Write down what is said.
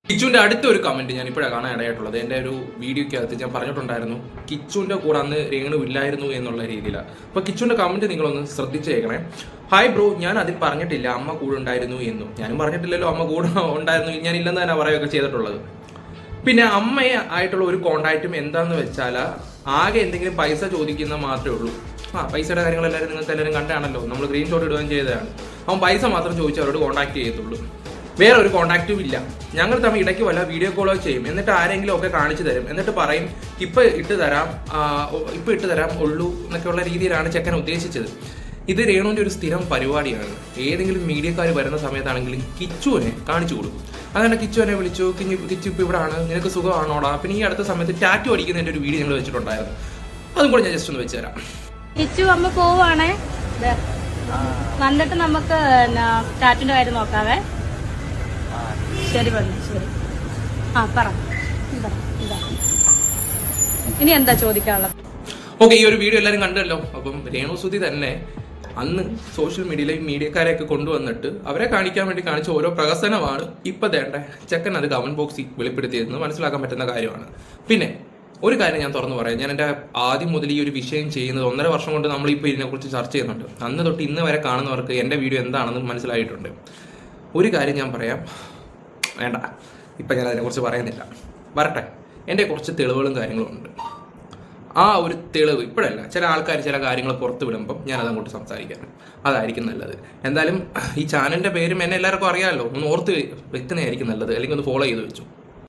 കിച്ചുവിന്റെ അടുത്തൊരു കമന്റ് ഞാൻ ഇപ്പോഴാണ് കാണാൻ ഇടയായിട്ടുള്ളത്. എൻ്റെ ഒരു വീഡിയോയ്ക്കകത്ത് ഞാൻ പറഞ്ഞിട്ടുണ്ടായിരുന്നു കിച്ചുവിന്റെ കൂടെ അന്ന് രേണു ഇല്ലായിരുന്നു എന്നുള്ള രീതിയിലാണ്. അപ്പോൾ കിച്ചുവിന്റെ കമന്റ് നിങ്ങളൊന്ന് ശ്രദ്ധിച്ചേക്കണേ. ഹായ് ബ്രോ, ഞാൻ അതിൽ പറഞ്ഞിട്ടില്ല അമ്മ കൂടെ ഉണ്ടായിരുന്നു എന്നും. ഞാനും പറഞ്ഞിട്ടില്ലല്ലോ അമ്മ കൂടെ ഉണ്ടായിരുന്നു, ഞാൻ ഇല്ലെന്ന് തന്നെ പറയുകയൊക്കെ ചെയ്തിട്ടുള്ളത്. പിന്നെ അമ്മയെ ആയിട്ടുള്ള ഒരു കോണ്ടാക്റ്റും എന്താണെന്ന് വെച്ചാൽ ആകെ എന്തെങ്കിലും പൈസ ചോദിക്കുന്ന മാത്രമേ ഉള്ളൂ. പൈസയുടെ കാര്യങ്ങളെല്ലാവരും നിങ്ങൾക്ക് എല്ലാവരും കണ്ടാണല്ലോ, നമ്മൾ സ്ക്രീൻഷോട്ട് ഇടുകയും ചെയ്തതാണ്. അവൻ പൈസ മാത്രം ചോദിച്ച് അവരോട് കോൺടാക്ട് ചെയ്യത്തുള്ളൂ, വേറെ ഒരു കോൺടാക്റ്റും ഇല്ല. ഞങ്ങൾ തമ്മിൽ ഇടയ്ക്ക് വല്ല വീഡിയോ കോളോ ചെയ്യും, എന്നിട്ട് ആരെങ്കിലും ഒക്കെ കാണിച്ചു തരും, എന്നിട്ട് പറയും ഇപ്പം ഇട്ട് തരാം ഉള്ളൂ എന്നൊക്കെയുള്ള രീതിയിലാണ് ചെക്കൻ ഉദ്ദേശിച്ചത്. ഇത് രേണുവിൻ്റെ ഒരു സ്ഥിരം പരിപാടിയാണ്. ഏതെങ്കിലും മീഡിയക്കാർ വരുന്ന സമയത്താണെങ്കിലും കിച്ചുവിനെ കാണിച്ചു കൊടുക്കും. അങ്ങനെ കിച്ചുവിനെ വിളിച്ചു, കിച്ചു ഇപ്പം ഇവിടെ ആണ്, നിനക്ക് സുഖമാണോടാ. പിന്നെ ഈ അടുത്ത സമയത്ത് ടാറ്റു അടിക്കുന്നതിൻ്റെ ഒരു വീഡിയോ ഞങ്ങൾ വെച്ചിട്ടുണ്ടായിരുന്നു, അതും കൂടെ ഞാൻ ജസ്റ്റ് ഒന്ന് വെച്ചുതരാം. കിച്ചു അമ്മ പോവാണേ, വന്നിട്ട് നമുക്ക് ടാറ്റുവിന്റെ കാര്യം നോക്കാവേ. ശരി പറഞ്ഞു, ശരി. പറ ഇനി എന്താ ചോദിക്കാനുള്ളത്? ഓക്കെ, ഈ ഒരു വീഡിയോ എല്ലാവരും കണ്ടല്ലോ. അപ്പം രേണു സുധി തന്നെ അന്ന് സോഷ്യൽ മീഡിയയിലെ മീഡിയക്കാരെയൊക്കെ കൊണ്ടുവന്നിട്ട് അവരെ കാണിക്കാൻ വേണ്ടി കാണിച്ച ഓരോ പ്രഹസനമാണ് ഇപ്പം വേണ്ട ചെക്കൻ അത് കമന്റ് ബോക്സിൽ വെളിപ്പെടുത്തിയതെന്ന് മനസ്സിലാക്കാൻ പറ്റുന്ന കാര്യമാണ്. പിന്നെ ഒരു കാര്യം ഞാൻ തുറന്നു പറയാം, ഞാൻ എൻ്റെ ആദ്യം മുതൽ ഈ ഒരു വിഷയം ചെയ്യുന്നത് 1.5 വർഷം കൊണ്ട് നമ്മളിപ്പോൾ ഇതിനെക്കുറിച്ച് ചർച്ച ചെയ്യുന്നുണ്ട്. അന്ന് തൊട്ട് ഇന്ന് വരെ കാണുന്നവർക്ക് എൻ്റെ വീഡിയോ എന്താണെന്ന് മനസ്സിലായിട്ടുണ്ട്. ഒരു കാര്യം ഞാൻ പറയാം, വേണ്ട ഇപ്പം ഞാൻ അതിനെക്കുറിച്ച് പറയുന്നില്ല, വരട്ടെ. എൻ്റെ കുറച്ച് തെളിവുകളും കാര്യങ്ങളും ഉണ്ട്. ആ ഒരു തെളിവ് ഇപ്പോഴല്ല, ചില ആൾക്കാർ ചില കാര്യങ്ങൾ പുറത്ത് വിടുമ്പം ഞാനതങ്ങോട്ട് സംസാരിക്കാം, അതായിരിക്കും നല്ലത്. എന്തായാലും ഈ ചാനലിൻ്റെ പേരും എന്നെ എല്ലാവർക്കും അറിയാമല്ലോ, ഒന്ന് ഓർത്ത് വെക്കുന്നതായിരിക്കും നല്ലത്, അല്ലെങ്കിൽ ഒന്ന് ഫോളോ ചെയ്ത് വെച്ചു.